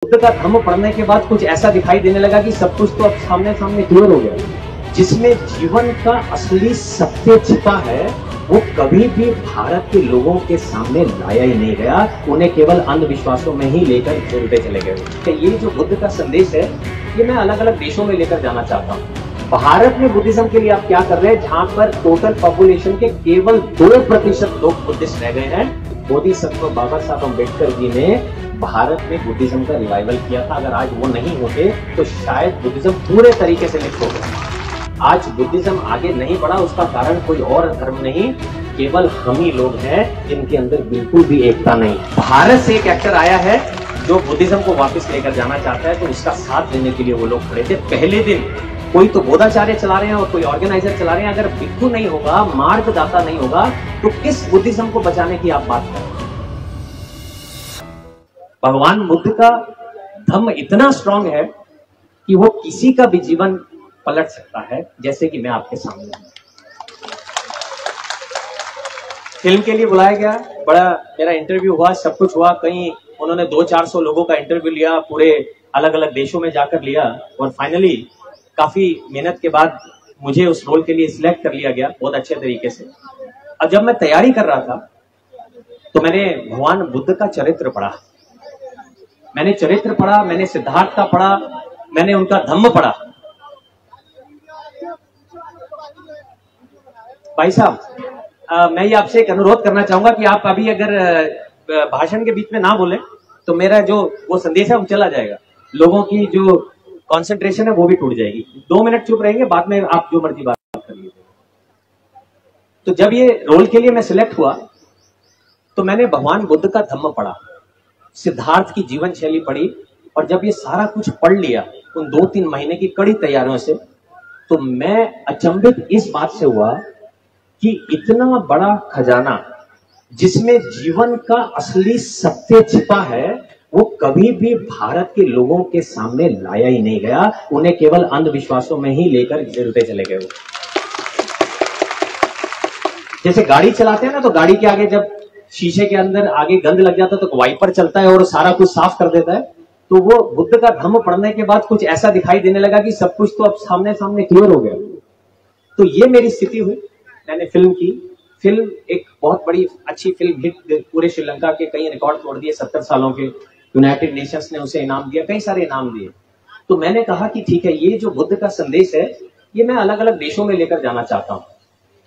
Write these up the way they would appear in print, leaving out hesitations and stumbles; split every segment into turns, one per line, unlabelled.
बुद्ध का धम्म पढ़ने के बाद कुछ ऐसा दिखाई देने लगा कि सब कुछ तो अब सामने सामने क्लियर हो गया। जिसमें जीवन का असली सत्य छिपा है वो कभी भी भारत के लोगों के सामने लाया ही नहीं गया, उन्हें केवल अंधविश्वासों में ही लेकर झूलते चले गए। तो ये जो बुद्ध का संदेश है ये मैं अलग अलग देशों में लेकर जाना चाहता हूँ। भारत में बुद्धिज्म के लिए आप क्या कर रहे हैं, जहां पर टोटल पॉपुलेशन के केवल 2% लोग बुद्धिस्ट रह गए हैं। बोधिसत्व बाबा साहब अम्बेडकर जी ने भारत में बुद्धिज्म का रिवाइवल किया था। अगर आज वो नहीं होते तो शायद बुद्धिज्म पूरे तरीके से लिप्त हो गया। आज बुद्धिज्म आगे नहीं बढ़ा, उसका कारण कोई और धर्म नहीं, केवल हम ही लोग हैं जिनके अंदर बिल्कुल भी एकता नहीं। भारत से एक एक्टर आया है जो बुद्धिज्म को वापस लेकर जाना चाहता है, तो उसका साथ देने के लिए वो लोग खड़े थे। पहले दिन कोई तो बोधाचार्य चला रहे हैं और कोई ऑर्गेनाइजर चला रहे हैं। अगर भिक्षु नहीं होगा, मार्गदाता नहीं होगा, तो किस बुद्धिज्म को बचाने की आप बात करें। भगवान बुद्ध का धम्म इतना स्ट्रांग है कि वो किसी का भी जीवन पलट सकता है, जैसे कि मैं आपके सामने हूं। फिल्म के लिए बुलाया गया, बड़ा मेरा इंटरव्यू हुआ, सब कुछ हुआ। कहीं उन्होंने 200-400 लोगों का इंटरव्यू लिया, पूरे अलग अलग देशों में जाकर लिया, और फाइनली काफी मेहनत के बाद मुझे उस रोल के लिए सिलेक्ट कर लिया गया बहुत अच्छे तरीके से। अब जब मैं तैयारी कर रहा था तो मैंने भगवान बुद्ध का चरित्र पढ़ा, मैंने चरित्र पढ़ा, मैंने सिद्धार्थ का पढ़ा, मैंने उनका धम्म पढ़ा। भाई साहब, मैं ये आपसे एक अनुरोध करना चाहूंगा कि आप अभी अगर भाषण के बीच में ना बोले तो मेरा जो वो संदेश है वो चला जाएगा, लोगों की जो कंसंट्रेशन है वो भी टूट जाएगी। 2 मिनट चुप रहेंगे, बाद में आप जो मर्जी बात करिए। तो जब ये रोल के लिए मैं सिलेक्ट हुआ तो मैंने भगवान बुद्ध का धम्म पढ़ा, सिद्धार्थ की जीवन शैली पढ़ी, और जब ये सारा कुछ पढ़ लिया उन 2-3 महीने की कड़ी तैयारियों से, तो मैं अचंभित इस बात से हुआ कि इतना बड़ा खजाना जिसमें जीवन का असली सत्य छिपा है वो कभी भी भारत के लोगों के सामने लाया ही नहीं गया, उन्हें केवल अंधविश्वासों में ही लेकर गिरते चले गए। जैसे गाड़ी चलाते हैं ना, तो गाड़ी के आगे जब शीशे के अंदर आगे गंद लग जाता है तो वाइपर चलता है और सारा कुछ साफ कर देता है। तो वो बुद्ध का धम्म पढ़ने के बाद कुछ ऐसा दिखाई देने लगा कि सब कुछ तो अब सामने सामने क्लियर हो गया। तो ये मेरी स्थिति हुई। मैंने फिल्म की, फिल्म एक बहुत बड़ी अच्छी फिल्म हिट, पूरे श्रीलंका के कई रिकॉर्ड तोड़ दिए 70 सालों के। यूनाइटेड नेशंस ने उसे इनाम दिया, कई सारे इनाम दिए। तो मैंने कहा कि ठीक है, ये जो बुद्ध का संदेश है ये मैं अलग अलग देशों में लेकर जाना चाहता हूं।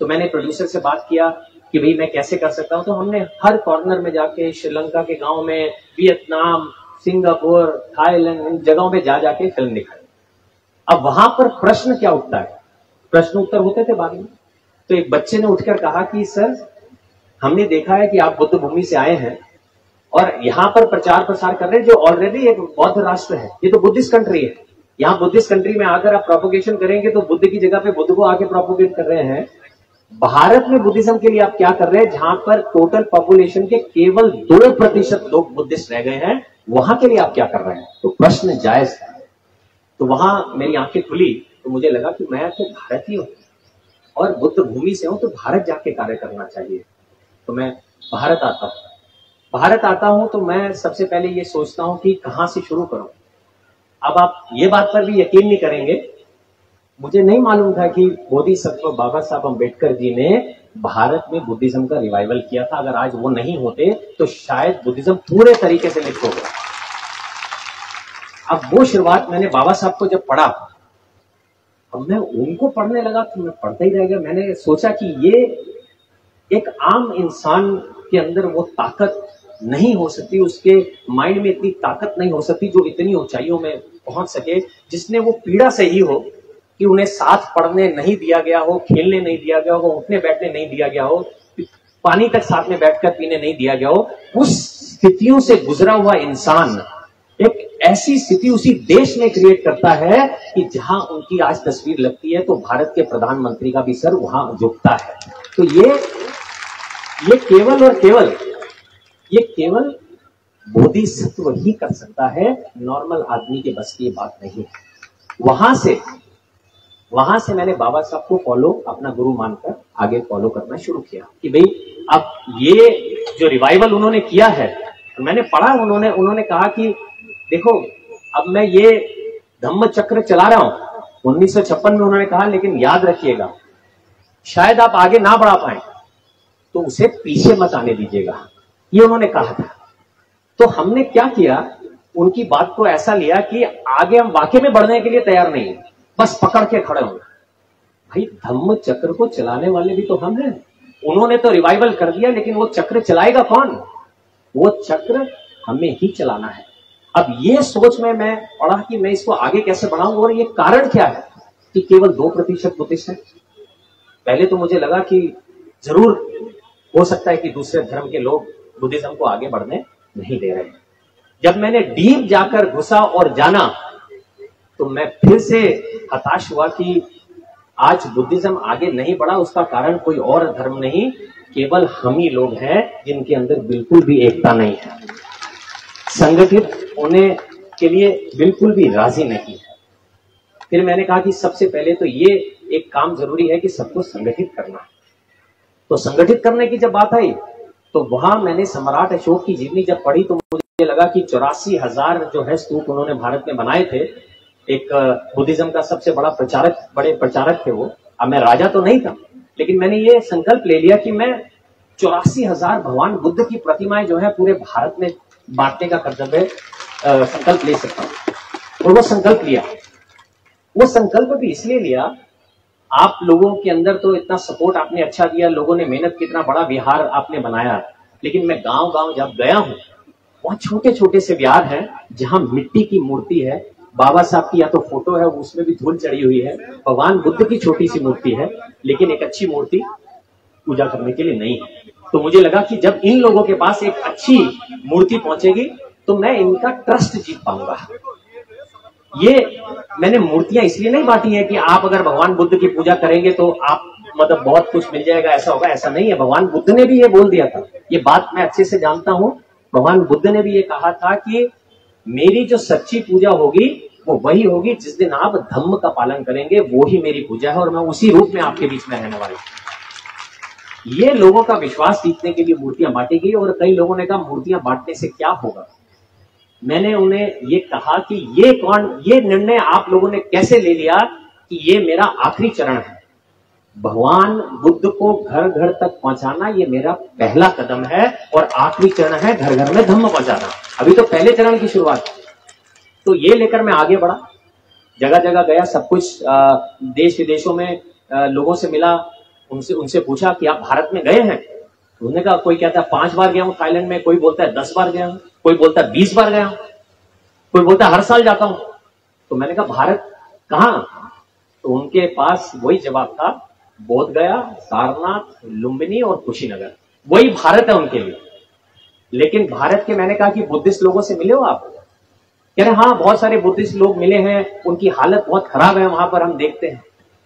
तो मैंने प्रोड्यूसर से बात किया कि भाई मैं कैसे कर सकता हूं। तो हमने हर कॉर्नर में जाके, श्रीलंका के गांव में, वियतनाम, सिंगापुर, थाईलैंड, इन जगहों में जा जाके फिल्म दिखाई। अब वहां पर प्रश्न क्या उठता है, प्रश्न उत्तर होते थे बाद में। तो एक बच्चे ने उठकर कहा कि सर, हमने देखा है कि आप बुद्ध भूमि से आए हैं और यहाँ पर प्रचार प्रसार कर रहे हैं जो ऑलरेडी एक बौद्ध राष्ट्र है, ये तो बुद्धिस्ट कंट्री है। यहाँ बुद्धिस्ट कंट्री में आकर आप प्रोपोगेशन करेंगे तो बुद्ध की जगह पे बुद्ध को आके प्रोपोगेट कर रहे हैं। भारत में बुद्धिज्म के लिए आप क्या कर रहे हैं, जहां पर टोटल पॉपुलेशन के केवल 2% लोग बुद्धिस्ट रह गए हैं, वहां के लिए आप क्या कर रहे हैं। तो प्रश्न जायज है। तो वहां मेरी आंखें खुली, तो मुझे लगा कि मैं तो भारतीय हूं और बुद्ध भूमि से हूं, तो भारत जाके कार्य करना चाहिए। तो मैं भारत आता हूं। भारत आता हूं तो मैं सबसे पहले ये सोचता हूं कि कहां से शुरू करूं। अब आप ये बात पर भी यकीन नहीं करेंगे, मुझे नहीं मालूम था कि बोधिसत्व बाबा साहब अम्बेडकर जी ने भारत में बुद्धिज्म का रिवाइवल किया था। अगर आज वो नहीं होते तो शायद बुद्धिज्म पूरे तरीके से लिप्त हो गया। अब वो शुरुआत मैंने बाबा साहब को जब पढ़ा, अब मैं उनको पढ़ने लगा तो मैं पढ़ता ही रह गया। मैंने सोचा कि ये एक आम इंसान के अंदर वो ताकत नहीं हो सकती, उसके माइंड में इतनी ताकत नहीं हो सकती जो इतनी ऊंचाइयों में पहुंच सके, जिसने वो पीड़ा से ही हो कि उन्हें साथ पढ़ने नहीं दिया गया हो, खेलने नहीं दिया गया हो, उठने बैठने नहीं दिया गया हो, पानी तक साथ में बैठकर पीने नहीं दिया गया हो। उस स्थितियों से गुजरा हुआ इंसान एक ऐसी स्थिति उसी देश में क्रिएट करता है कि जहां उनकी आज तस्वीर लगती है तो भारत के प्रधानमंत्री का भी सर वहां झुकता है। तो ये केवल बोधिसत्व ही कर सकता है, नॉर्मल आदमी के बस की बात नहीं है। वहां से मैंने बाबा साहब को फॉलो, अपना गुरु मानकर आगे फॉलो करना शुरू किया कि भाई अब ये जो रिवाइवल उन्होंने किया है, मैंने पढ़ा, उन्होंने कहा कि देखो अब मैं ये धम्म चक्र चला रहा हूं 1956 में उन्होंने कहा, लेकिन याद रखिएगा शायद आप आगे ना बढ़ा पाए तो उसे पीछे मत आने दीजिएगा, ये उन्होंने कहा था। तो हमने क्या किया, उनकी बात को ऐसा लिया कि आगे हम वाकई में बढ़ने के लिए तैयार नहीं है, बस पकड़ के खड़े होंगे। भाई धम्म चक्र को चलाने वाले भी तो हम हैं। उन्होंने तो रिवाइवल कर दिया, लेकिन वो चक्र चलाएगा कौन? वो चक्र हमें ही चलाना है। अब ये सोच में मैं पढ़ा कि मैं इसको आगे कैसे बढ़ाऊं, और ये कारण क्या है कि केवल 2% बुद्धिस्ट है। पहले तो मुझे लगा कि जरूर हो सकता है कि दूसरे धर्म के लोग बुद्धिज्म को आगे बढ़ने नहीं दे रहे। जब मैंने डीप जाकर घुसा और जाना तो मैं फिर से हताश हुआ कि आज बुद्धिज्म आगे नहीं बढ़ा, उसका कारण कोई और धर्म नहीं, केवल हम ही लोग हैं जिनके अंदर बिल्कुल भी एकता नहीं है, संगठित होने के लिए बिल्कुल भी राजी नहीं है। फिर मैंने कहा कि सबसे पहले तो ये एक काम जरूरी है कि सबको संगठित करना है। तो संगठित करने की जब बात आई तो वहां मैंने सम्राट अशोक की जीवनी जब पढ़ी तो मुझे लगा कि 84,000 जो है स्तूप उन्होंने भारत में बनाए थे। एक बुद्धिज्म का सबसे बड़े प्रचारक थे वो। अब मैं राजा तो नहीं था, लेकिन मैंने ये संकल्प ले लिया कि मैं 84,000 भगवान बुद्ध की प्रतिमाएं जो है पूरे भारत में बांटने का कर्तव्य संकल्प ले सकता हूं। और वो संकल्प लिया। वो संकल्प भी इसलिए लिया, आप लोगों के अंदर तो इतना सपोर्ट आपने अच्छा दिया, लोगों ने मेहनत, कितना बड़ा विहार आपने बनाया, लेकिन मैं गांव गांव जब गया हूं वहां छोटे छोटे से विहार हैं जहां मिट्टी की मूर्ति है, बाबा साहब की या तो फोटो है, उसमें भी धूल चढ़ी हुई है, भगवान बुद्ध की छोटी सी मूर्ति है, लेकिन एक अच्छी मूर्ति पूजा करने के लिए नहीं है। तो मुझे लगा कि जब इन लोगों के पास एक अच्छी मूर्ति पहुंचेगी तो मैं इनका ट्रस्ट जीत पाऊंगा। ये मैंने मूर्तियां इसलिए नहीं बांटी है कि आप अगर भगवान बुद्ध की पूजा करेंगे तो आप मतलब बहुत कुछ मिल जाएगा, ऐसा होगा, ऐसा नहीं है। भगवान बुद्ध ने भी ये बोल दिया था, ये बात मैं अच्छे से जानता हूं। भगवान बुद्ध ने भी ये कहा था कि मेरी जो सच्ची पूजा होगी वो वही होगी जिस दिन आप धम्म का पालन करेंगे, वो ही मेरी पूजा है और मैं उसी रूप में आपके बीच में रहने वाला हूं। ये लोगों का विश्वास जीतने के लिए मूर्तियां बांटी गई। और कई लोगों ने कहा मूर्तियां बांटने से क्या होगा। मैंने उन्हें ये कहा कि ये निर्णय आप लोगों ने कैसे ले लिया कि ये मेरा आखिरी चरण है, भगवान बुद्ध को घर घर तक पहुंचाना ये मेरा पहला कदम है, और आखिरी चरण है घर घर में धम्म पहुंचाना। अभी तो पहले चरण की शुरुआत। तो ये लेकर मैं आगे बढ़ा, जगह जगह गया, सब कुछ देश विदेशों में लोगों से मिला, उनसे पूछा कि आप भारत में गए हैं। उन्होंने कहा, कोई कहता है 5 बार गया हूं थाईलैंड में, कोई बोलता है 10 बार गया हूं, कोई बोलता है 20 बार गया हूं, कोई बोलता है हर साल जाता हूं। तो मैंने कहा भारत कहां? तो उनके पास वही जवाब था, बोध गया, सारनाथ, लुम्बिनी और कुशीनगर, वही भारत है उनके लिए। लेकिन भारत के, मैंने कहा कि बुद्धिस्ट लोगों से मिले हो आप? कह रहे हाँ बहुत सारे बुद्धिस्ट लोग मिले हैं, उनकी हालत बहुत खराब है वहां पर, हम देखते हैं।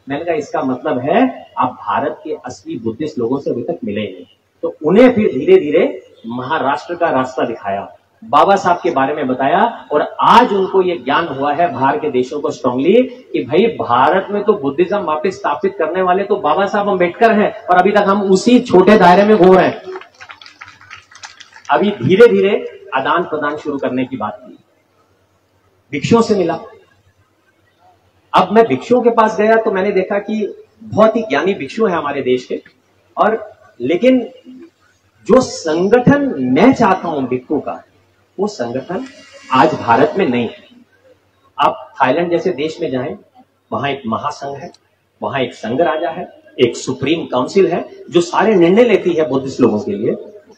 मैंने कहा इसका मतलब है आप भारत के असली बुद्धिस्ट लोगों से अभी तक मिले नहीं। तो उन्हें फिर धीरे धीरे महाराष्ट्र का रास्ता दिखाया, बाबा साहब के बारे में बताया, और आज उनको यह ज्ञान हुआ है बाहर के देशों को स्ट्रांगली कि भाई भारत में तो बुद्धिज्म वापस स्थापित करने वाले तो बाबा साहब अम्बेडकर हैं, और अभी तक हम उसी छोटे दायरे में घूम रहे हैं। अभी धीरे धीरे आदान प्रदान शुरू करने की बात की। भिक्षुओं से मिला। अब मैं भिक्षुओं के पास गया तो मैंने देखा कि बहुत ही ज्ञानी भिक्षु है हमारे देश के, और लेकिन जो संगठन मैं चाहता हूं भिक्षु का, वो संगठन आज भारत में नहीं है। आप थाईलैंड जैसे देश में जाएं, वहां एक महासंघ है, वहां एक संघ राजा है, एक सुप्रीम काउंसिल है जो सारे निर्णय लेती है बुद्धिस्ट लोगों के लिए।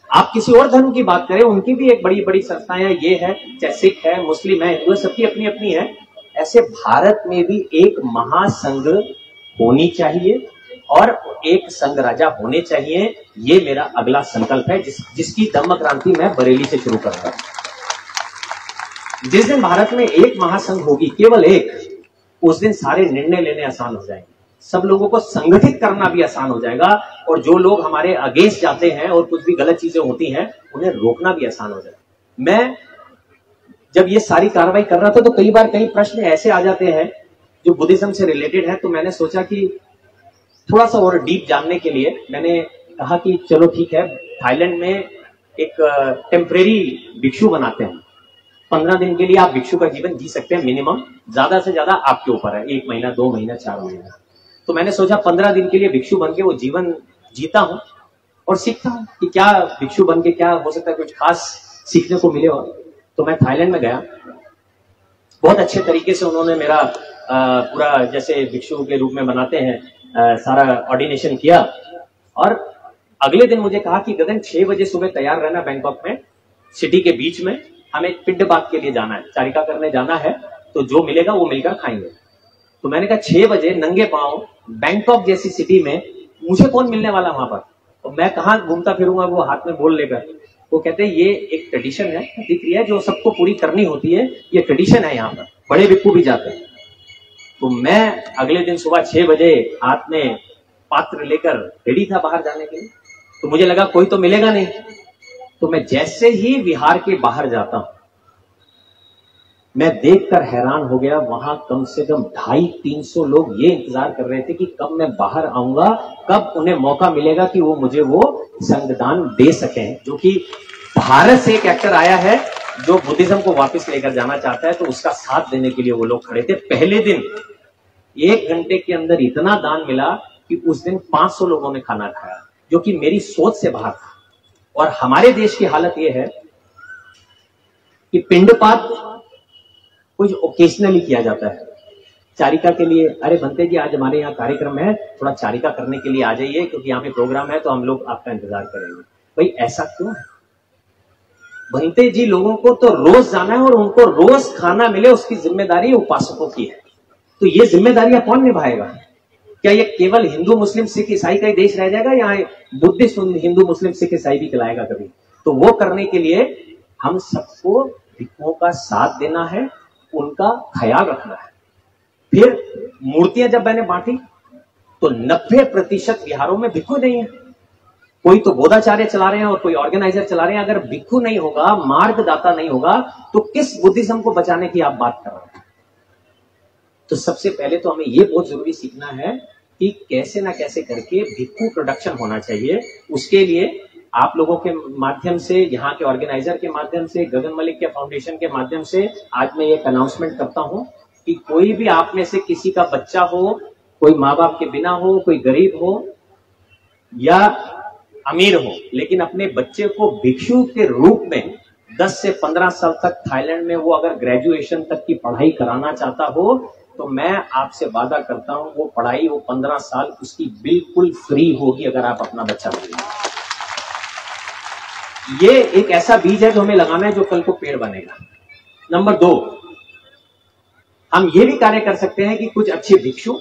आप किसी और धर्म की बात करें, उनकी भी एक बड़ी बड़ी संस्थाएं हैं, ये है, चाहे सिख है, मुस्लिम है, हिंदू है, सबकी अपनी अपनी है। ऐसे भारत में भी एक महासंघ होनी चाहिए और एक संघ राजा होने चाहिए। ये मेरा अगला संकल्प है, जिसकी धम्म क्रांति मैं बरेली से शुरू करूंगा। जिस दिन भारत में एक महासंघ होगी, केवल एक, उस दिन सारे निर्णय लेने आसान हो जाएंगे, सब लोगों को संगठित करना भी आसान हो जाएगा, और जो लोग हमारे अगेंस्ट जाते हैं और कुछ भी गलत चीजें होती हैं उन्हें रोकना भी आसान हो जाएगा। मैं जब ये सारी कार्रवाई कर रहा था तो कई बार कई प्रश्न ऐसे आ जाते हैं जो बुद्धिज्म से रिलेटेड है, तो मैंने सोचा कि थोड़ा सा और डीप जानने के लिए मैंने कहा कि चलो ठीक है, थाईलैंड में एक टेम्परेरी भिक्षु बनाते हैं। 15 दिन के लिए आप भिक्षु का जीवन जी सकते हैं मिनिमम, ज्यादा से ज्यादा आपके ऊपर है, 1 महीना 2 महीना 4 महीना। तो मैंने सोचा 15 दिन के लिए भिक्षु बन के वो जीवन जीता हूं और सीखता हूं कि क्या भिक्षु बन के क्या हो सकता है, कुछ खास सीखने को मिले। तो मैं थाईलैंड में गया, बहुत अच्छे तरीके से उन्होंने मेरा पूरा जैसे भिक्षु के रूप में बनाते हैं सारा ऑर्डिनेशन किया। और अगले दिन मुझे कहा कि गगन 6 बजे सुबह तैयार रहना, बैंकॉक में सिटी के बीच में हमें पिंडपात के लिए जाना है, चारिका करने जाना है, तो जो मिलेगा वो मिलकर खाएंगे। तो मैंने कहा 6 बजे नंगे पांव बैंकॉक जैसी सिटी में मुझे कौन मिलने वाला वहां पर, तो मैं कहां घूमता फिरूंगा वो हाथ में बोल लेकर। वो कहते हैं ये एक ट्रेडिशन है, प्रतिक्रिया जो सबको पूरी करनी होती है, ये ट्रेडिशन है, यहाँ पर बड़े भिक्षु भी जाते हैं। तो मैं अगले दिन सुबह 6 बजे हाथ में पात्र लेकर रेडी था बाहर जाने के लिए। तो मुझे लगा कोई तो मिलेगा नहीं। तो मैं जैसे ही विहार के बाहर जाता हूं, मैं देखकर हैरान हो गया, वहां कम से कम 250-300 लोग ये इंतजार कर रहे थे कि कब मैं बाहर आऊंगा, कब उन्हें मौका मिलेगा कि वो मुझे वो संगदान दे सकें। जो कि भारत से एक एक्टर आया है जो बुद्धिज्म को वापस लेकर जाना चाहता है, तो उसका साथ देने के लिए वो लोग खड़े थे। पहले दिन 1 घंटे के अंदर इतना दान मिला कि उस दिन 500 लोगों ने खाना खाया, जो कि मेरी सोच से बाहर था। और हमारे देश की हालत यह है कि पिंडपात कुछ ओकेजनली किया जाता है, चारिका के लिए, अरे बनते जी आज हमारे यहाँ कार्यक्रम है, थोड़ा चारिका करने के लिए आ जाइए क्योंकि यहाँ पे प्रोग्राम है, तो हम लोग आपका इंतजार करेंगे। भाई ऐसा क्यों है? बनते जी लोगों को तो रोज जाना है और उनको रोज खाना मिले, उसकी जिम्मेदारी उपासकों की है। तो ये जिम्मेदारियां कौन निभाएगा? क्या ये केवल हिंदू मुस्लिम सिख ईसाई का ही देश रह जाएगा, या बुद्धिस्ट हिंदू मुस्लिम सिख ईसाई भी खिलाएगा कभी? तो वो करने के लिए हम सबको भिक्षुओं का साथ देना है, उनका ख्याल रखना है। फिर मूर्तियां जब मैंने बांटी तो 90% विहारों में भिक्षु नहीं है। कोई तो बोधाचार्य चला रहे हैं और कोई ऑर्गेनाइजर चला रहे हैं। अगर भिक्षु नहीं होगा, मार्गदाता नहीं होगा, तो किस बुद्धिज्म को बचाने की आप बात कर रहे हैं? तो सबसे पहले तो हमें यह बहुत जरूरी सीखना है कि कैसे ना कैसे करके भिक्षु प्रोडक्शन होना चाहिए। उसके लिए आप लोगों के माध्यम से, यहाँ के ऑर्गेनाइजर के माध्यम से, गगन मलिक के फाउंडेशन के माध्यम से आज मैं एक अनाउंसमेंट करता हूं कि कोई भी आप में से किसी का बच्चा हो, कोई माँ बाप के बिना हो, कोई गरीब हो या अमीर हो, लेकिन अपने बच्चे को भिक्षु के रूप में 10 से 15 साल तक थाईलैंड में वो अगर ग्रेजुएशन तक की पढ़ाई कराना चाहता हो, तो मैं आपसे वादा करता हूं वो पढ़ाई, वो 15 साल उसकी बिल्कुल फ्री होगी अगर आप अपना बच्चा देंगे। ये एक ऐसा बीज है जो हमें लगाना है, जो कल को पेड़ बनेगा। नंबर 2, हम ये भी कार्य कर सकते हैं कि कुछ अच्छे भिक्षु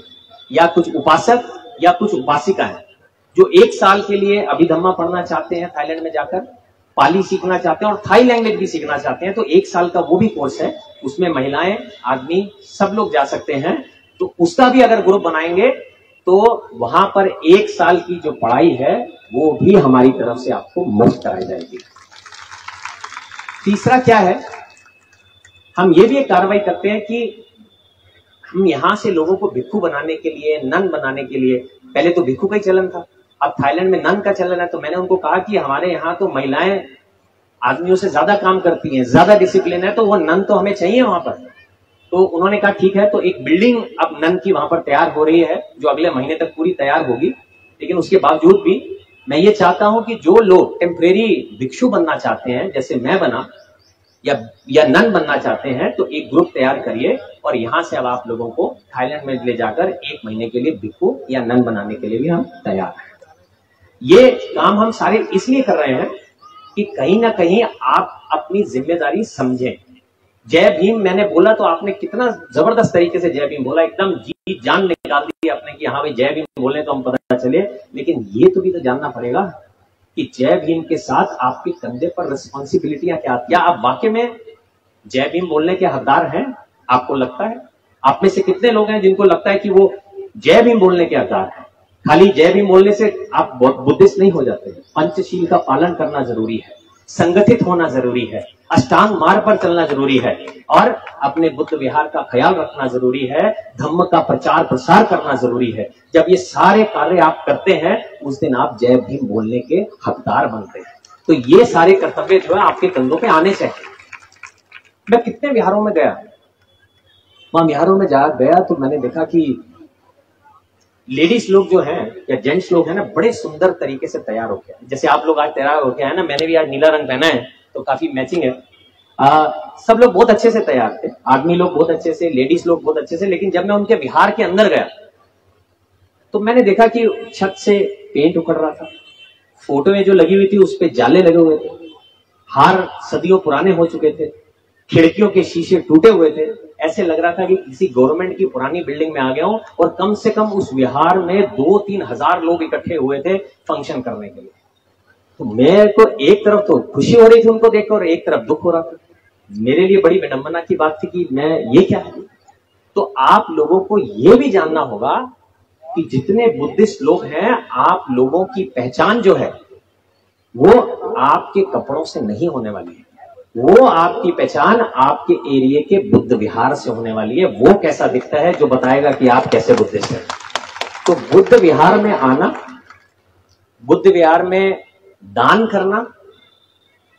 या कुछ उपासक या कुछ उपासिका है जो 1 साल के लिए अभिधम्मा पढ़ना चाहते हैं, थाईलैंड में जाकर पाली सीखना चाहते हैं और थाई लैंग्वेज भी सीखना चाहते हैं, तो 1 साल का वो भी कोर्स है। उसमें महिलाएं, आदमी सब लोग जा सकते हैं। तो उसका भी अगर ग्रुप बनाएंगे तो वहां पर 1 साल की जो पढ़ाई है वो भी हमारी तरफ से आपको मुफ्त कराई जाएगी। तीसरा क्या है, हम ये भी एक कार्रवाई करते हैं कि हम यहां से लोगों को भिक्षु बनाने के लिए, नन बनाने के लिए, पहले तो भिक्षु का ही चलन था, अब थाईलैंड में नन का चलन है। तो मैंने उनको कहा कि हमारे यहाँ तो महिलाएं आदमियों से ज्यादा काम करती हैं, ज्यादा डिसिप्लिन है, तो वो नन तो हमें चाहिए वहां पर। तो उन्होंने कहा ठीक है, तो एक बिल्डिंग अब नन की वहां पर तैयार हो रही है, जो अगले महीने तक पूरी तैयार होगी। लेकिन उसके बावजूद भी मैं ये चाहता हूं कि जो लोग टेम्परेरी भिक्षु बनना चाहते हैं, जैसे मैं बना, या नन बनना चाहते हैं, तो एक ग्रुप तैयार करिए और यहां से अब आप लोगों को थाईलैंड में ले जाकर 1 महीने के लिए भिक्षु या नन बनाने के लिए भी हम तैयार हैं। ये काम हम सारे इसलिए कर रहे हैं कि कहीं ना कहीं आप अपनी जिम्मेदारी समझें। जय भीम मैंने बोला तो आपने कितना जबरदस्त तरीके से जय भीम बोला, एकदम जी जान निकाल दी आपने कि हाँ भाई जय भीम बोले तो हम पता चले। लेकिन ये तो भी तो जानना पड़ेगा कि जय भीम के साथ आपके कंधे पर रिस्पॉन्सिबिलिटियां क्या, आप वाकई में जय भीम बोलने के हकदार हैं? आपको लगता है? आप में से कितने लोग हैं जिनको लगता है कि वो जय भीम बोलने के हकदार हैं? खाली जय भीम बोलने से आप बुद्धिस्ट नहीं हो जाते। पंचशील का पालन करना जरूरी है, संगठित होना जरूरी है, अष्टांग मार्ग पर चलना जरूरी है और अपने बुद्ध विहार का ख्याल रखना जरूरी है, धम्म का प्रचार प्रसार करना जरूरी है। जब ये सारे कार्य आप करते हैं उस दिन आप जय भीम बोलने के हकदार बनते हैं। तो ये सारे कर्तव्य जो है आपके कंधों पे आने चाहिए। मैं कितने विहारों में गया, वहां विहारों में गया तो मैंने देखा कि लेडीज लोग जो हैं या जेंट्स लोग हैं ना, बड़े सुंदर तरीके से तैयार होके, जैसे आप लोग आज तैयार होके आए ना, मैंने भी आज नीला रंग पहना है तो काफी मैचिंग है। सब लोग बहुत अच्छे से तैयार थे, आदमी लोग बहुत अच्छे से, लेडीज लोग बहुत अच्छे से। लेकिन जब मैं उनके विहार के अंदर गया तो मैंने देखा कि छत से पेंट उखड़ रहा था, फोटोएं जो लगी हुई थी उस पे जाले लगे हुए थे, हार सदियों पुराने हो चुके थे, खिड़कियों के शीशे टूटे हुए थे। ऐसे लग रहा था कि किसी गवर्नमेंट की पुरानी बिल्डिंग में आ गया हूं, और कम से कम उस विहार में 2-3 हजार लोग इकट्ठे हुए थे फंक्शन करने के लिए। तो मेरे को एक तरफ तो खुशी हो रही थी उनको देखकर, और एक तरफ दुख हो रहा था। मेरे लिए बड़ी विडंबना की बात थी कि मैं ये क्या है। तो आप लोगों को यह भी जानना होगा कि जितने बुद्धिस्ट लोग हैं, आप लोगों की पहचान जो है वो आपके कपड़ों से नहीं होने वाली है, वो आपकी पहचान आपके एरिया के बुद्ध विहार से होने वाली है। वो कैसा दिखता है जो बताएगा कि आप कैसे बुद्धिस्ट हैं। तो बुद्ध विहार में आना, बुद्ध विहार में दान करना,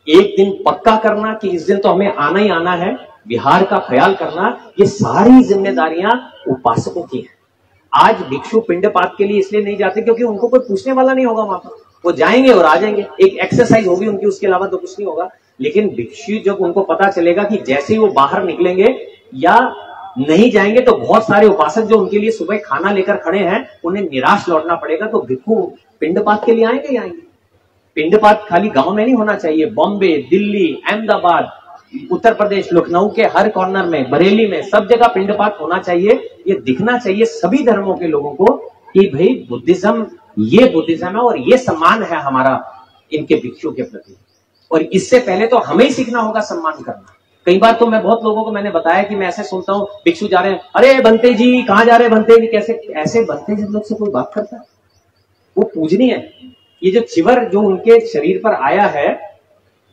एक दिन पक्का करना कि इस दिन तो हमें आना ही आना है, विहार का ख्याल करना, ये सारी जिम्मेदारियां उपासकों की हैं। आज भिक्षु पिंडपात के लिए इसलिए नहीं जाते क्योंकि उनको कोई पूछने वाला नहीं होगा वहां पर, वो जाएंगे और आ जाएंगे, एक एक्सरसाइज होगी उनकी, उसके अलावा तो कुछ नहीं होगा। लेकिन भिक्षु जब उनको पता चलेगा कि जैसे ही वो बाहर निकलेंगे या नहीं जाएंगे तो बहुत सारे उपासक जो उनके लिए सुबह खाना लेकर खड़े हैं उन्हें निराश लौटना पड़ेगा, तो भिक्षु पिंडपात के लिए आएंगे ही आएंगे। पिंडपात खाली गांव में नहीं होना चाहिए, बॉम्बे, दिल्ली, अहमदाबाद, उत्तर प्रदेश, लखनऊ के हर कॉर्नर में, बरेली में, सब जगह पिंडपात होना चाहिए। ये दिखना चाहिए सभी धर्मों के लोगों को कि भाई बुद्धिज्म, ये बुद्धिज्म है और ये सम्मान है हमारा इनके भिक्षुओं के प्रति। और इससे पहले तो हमें ही सीखना होगा सम्मान करना। कई बार तो मैं बहुत लोगों को मैंने बताया कि मैं ऐसे सुनता हूं, भिक्षु जा रहे हैं, अरे बनते जी कहां जा रहे हैं, बनते जी कैसे, ऐसे बनते जी लोग से कोई बात करता है? वो पूजनीय है। ये जो चिवर जो उनके शरीर पर आया है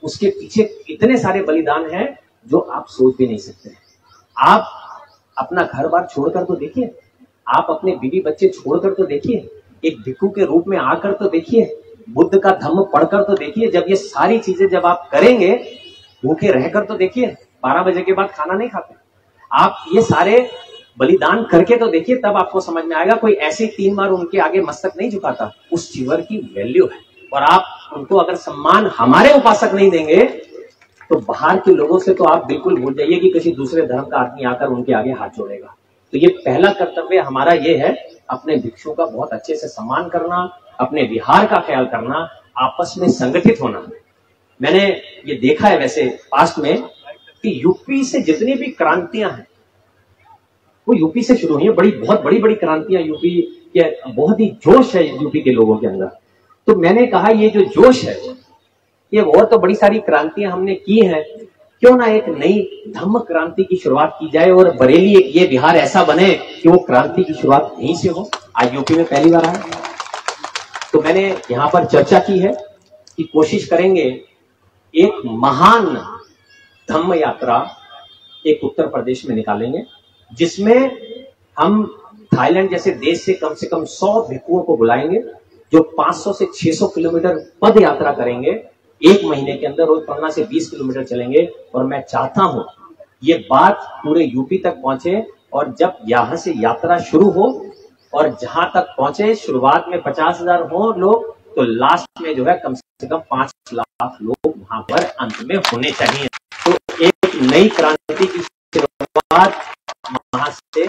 उसके पीछे इतने सारे बलिदान हैं जो आप सोच भी नहीं सकते। आप अपना घर बार छोड़कर तो देखिए, आप अपने बीवी बच्चे छोड़कर तो देखिए, एक भिक्षु के रूप में आकर तो देखिए, बुद्ध का धम्म पढ़कर तो देखिए। जब ये सारी चीजें जब आप करेंगे, भूखे रहकर तो देखिए, 12 बजे के बाद खाना नहीं खाते, आप ये सारे बलिदान करके तो देखिए, तब आपको समझ में आएगा। कोई ऐसे 3 बार उनके आगे मस्तक नहीं झुकाता, उस चिवर की वैल्यू है। और आप उनको अगर सम्मान हमारे उपासक नहीं देंगे तो बाहर के लोगों से तो आप बिल्कुल भूल जाइए कि किसी दूसरे धर्म का आदमी आकर उनके आगे हाथ जोड़ेगा। तो ये पहला कर्तव्य हमारा ये है, अपने भिक्षुओं का बहुत अच्छे से सम्मान करना, अपने विहार का ख्याल करना, आपस में संगठित होना। मैंने ये देखा है वैसे पास्ट में कि यूपी से जितनी भी क्रांतियां हैं वो यूपी से शुरू हुई है। बहुत बड़ी क्रांतियां यूपी के, बहुत ही जोश है यूपी के लोगों के अंदर। तो मैंने कहा ये जो जोश है, ये और तो बड़ी सारी क्रांतियां हमने की हैं, क्यों ना एक नई धम्म क्रांति की शुरुआत की जाए और बरेली एक ये बिहार ऐसा बने कि वो क्रांति की शुरुआत यहीं से हो। आज यूपी में पहली बार आया, तो मैंने यहां पर चर्चा की है कि कोशिश करेंगे एक महान धम्म यात्रा एक उत्तर प्रदेश में निकालेंगे, जिसमें हम थाईलैंड जैसे देश से कम 100 भिक्षुओं को बुलाएंगे जो 500 से 600 किलोमीटर पद यात्रा करेंगे एक महीने के अंदर, और 15 से 20 किलोमीटर चलेंगे। और मैं चाहता हूं ये बात पूरे यूपी तक पहुंचे, और जब यहां से यात्रा शुरू हो और जहां तक पहुंचे, शुरुआत में 50,000 हो लोग, तो लास्ट में जो है कम से कम 5 लाख लोग वहां पर अंत में होने चाहिए। तो एक नई क्रांति की शुरुआत वहां से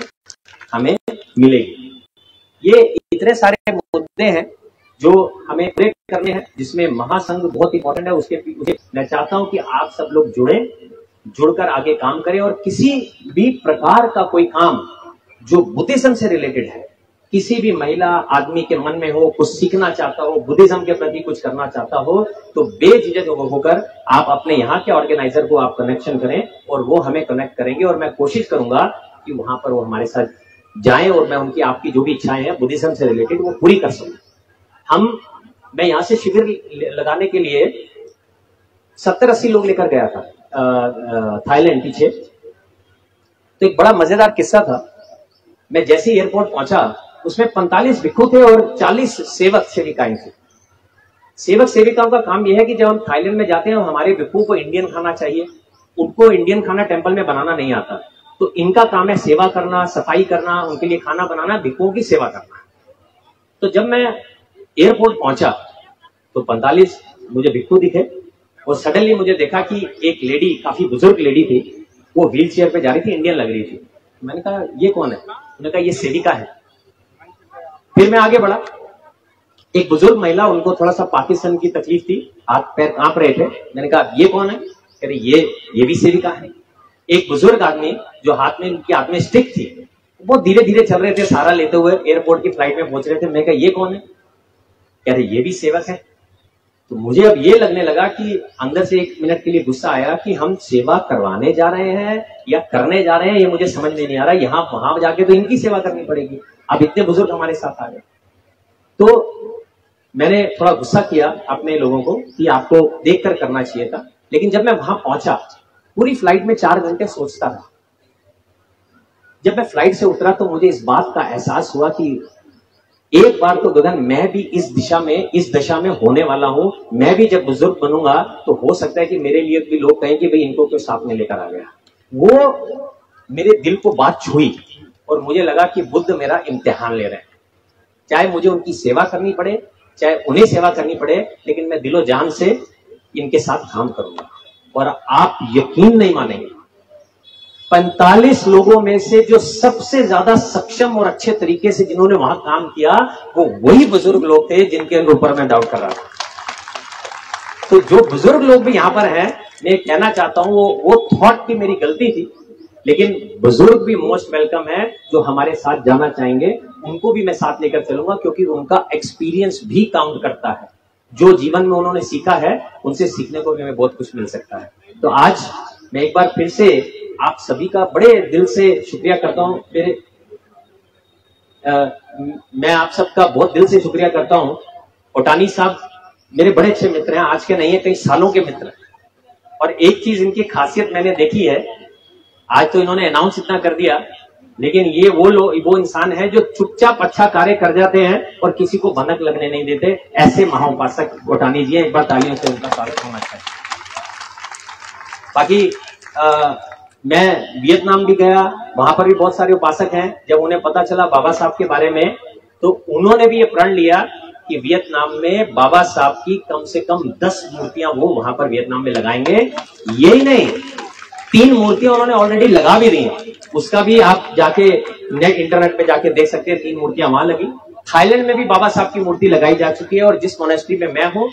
हमें मिलेगी। ये इतने सारे मुद्दे हैं जो हमें ब्रेक करने हैं, जिसमें महासंघ बहुत इंपॉर्टेंट है। उसके मैं चाहता हूं कि आप सब लोग जुड़कर आगे काम करें, और किसी भी प्रकार का कोई काम जो बुद्धिज्म से रिलेटेड है, किसी भी महिला आदमी के मन में हो, कुछ सीखना चाहता हो, बुद्धिज्म के प्रति कुछ करना चाहता हो, तो बेझिझक होकर आप अपने यहाँ के ऑर्गेनाइजर को आप कनेक्शन करें और वो हमें कनेक्ट करेंगे। और मैं कोशिश करूंगा कि वहां पर वो हमारे साथ जाएं और मैं उनकी, आपकी जो भी इच्छाएं हैं बुद्धिज्म से रिलेटेड, वो पूरी कर सकूं। मैं यहां से शिविर लगाने के लिए 70-80 लोग लेकर गया था थाईलैंड पीछे। तो एक बड़ा मजेदार किस्सा था। मैं जैसे ही एयरपोर्ट पहुंचा, उसमें 45 भिक्षु थे और 40 सेवक सेविकाएं थी। सेवक सेविकाओं का काम यह है कि जब हम थाईलैंड में जाते हैं, हमारे भिक्षुओं को इंडियन खाना चाहिए, उनको इंडियन खाना टेम्पल में बनाना नहीं आता, तो इनका काम है सेवा करना, सफाई करना, उनके लिए खाना बनाना, भिक्षुओं की सेवा करना। तो जब मैं एयरपोर्ट पहुंचा तो 45 मुझे भिक्षु दिखे और सडनली मुझे देखा कि एक लेडी, काफी बुजुर्ग लेडी थी, वो व्हील चेयर पे जा रही थी, इंडियन लग रही थी। मैंने कहा ये कौन है? उन्होंने कहा ये सेविका है। फिर मैं आगे बढ़ा, एक बुजुर्ग महिला, उनको थोड़ा सा पाकिस्तान की तकलीफ थी, हाथ पैर कांप रहे थे। मैंने कहा ये कौन है? कह रहे ये भी सेविका है। एक बुजुर्ग आदमी जो हाथ में, उनके हाथ में स्टिक थी, वो धीरे धीरे चल रहे थे, सहारा लेते हुए एयरपोर्ट की फ्लाइट में पहुंच रहे थे। मैं कहा ये कौन है? कह रहे ये भी सेवक है। तो मुझे अब ये लगने लगा कि अंदर से एक मिनट के लिए गुस्सा आया कि हम सेवा करवाने जा रहे हैं या करने जा रहे हैं, ये मुझे समझ में नहीं आ रहा। यहां वहां जाके तो इनकी सेवा करनी पड़ेगी। अब इतने बुजुर्ग हमारे साथ आ गए, तो मैंने थोड़ा गुस्सा किया अपने लोगों को कि आपको देखकर करना चाहिए था। लेकिन जब मैं वहां पहुंचा, पूरी फ्लाइट में 4 घंटे सोचता था। जब मैं फ्लाइट से उतरा तो मुझे इस बात का एहसास हुआ कि एक बार तो गगन, मैं भी इस दशा में होने वाला हूं। मैं भी जब बुजुर्ग बनूंगा तो हो सकता है कि मेरे लिए भी लोग कहें कि भाई इनको क्यों साथ में लेकर आ गया। वो मेरे दिल को बात छुई और मुझे लगा कि बुद्ध मेरा इम्तिहान ले रहे हैं। चाहे मुझे उनकी सेवा करनी पड़े, चाहे उन्हें सेवा करनी पड़े, लेकिन मैं दिलो जान से इनके साथ काम करूंगा। और आप यकीन नहीं मानेंगे, 45 लोगों में से जो सबसे ज्यादा सक्षम और अच्छे तरीके से जिन्होंने वहां काम किया, वो वही बुजुर्ग लोग थे जिनके ऊपर मैं डाउट कर रहा था। तो जो बुजुर्ग लोग भी यहां पर हैं, मैं कहना चाहता हूं वो थॉट की मेरी गलती थी, लेकिन बुजुर्ग भी मोस्ट वेलकम है जो हमारे साथ जाना चाहेंगे। उनको भी मैं साथ लेकर चलूंगा, क्योंकि उनका एक्सपीरियंस भी काउंट करता है। जो जीवन में उन्होंने सीखा है, उनसे सीखने को भी हमें बहुत कुछ मिल सकता है। तो आज मैं एक बार फिर से आप सभी का बड़े दिल से शुक्रिया करता हूं। मैं आप सबका बहुत दिल से शुक्रिया करता हूं। ओटानी साहब मेरे बड़े अच्छे मित्र हैं, आज के नहीं है, कई सालों के मित्र हैं। और एक चीज इनकी खासियत मैंने देखी है, आज तो इन्होंने अनाउंस इतना कर दिया, लेकिन ये वो इंसान है जो चुपचाप अच्छा कार्य कर जाते हैं और किसी को भनक लगने नहीं देते। ऐसे महाउपासक ओटानी जी हैं, एक बार तालियों से उनका स्वागत होना चाहिए। बाकी मैं वियतनाम भी गया, वहां पर भी बहुत सारे उपासक हैं। जब उन्हें पता चला बाबा साहब के बारे में, तो उन्होंने भी ये प्रण लिया कि वियतनाम में बाबा साहब की कम से कम 10 मूर्तियां वो वहां पर वियतनाम में लगाएंगे। यही नहीं, 3 मूर्तियां उन्होंने ऑलरेडी लगा भी दी हैं। उसका भी आप जाके नेट इंटरनेट पे जाके देख सकते हैं, 3 मूर्तियां वहां लगी। थाईलैंड में भी बाबा साहब की मूर्ति लगाई जा चुकी है, और जिस मोनेस्ट्री में मैं हूं,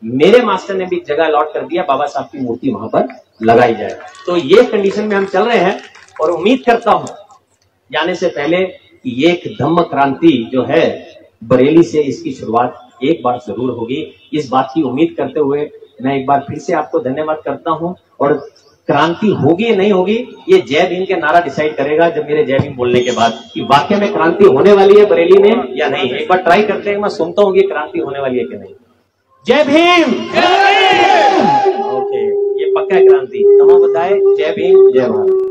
मेरे मास्टर ने भी जगह अलॉट कर दिया, बाबा साहब की मूर्ति वहां पर लगाई जाए। तो ये कंडीशन में हम चल रहे हैं, और उम्मीद करता हूं जाने से पहले कि ये एक धम्म क्रांति जो है बरेली से, इसकी शुरुआत एक बार जरूर होगी। इस बात की उम्मीद करते हुए मैं एक बार फिर से आपको धन्यवाद करता हूं। और क्रांति होगी या नहीं होगी, ये जय भीम के नारा डिसाइड करेगा जब मेरे जय भीम बोलने के बाद, कि वाकई में क्रांति होने वाली है बरेली में या नहीं। एक बार ट्राई करते हैं, मैं सुनता हूँ कि क्रांति होने वाली है कि नहीं। जय भीम, जय भीम। ओके, ये पक्का है क्रांति। नमो बुद्धाय, जय भीम, जय भारत।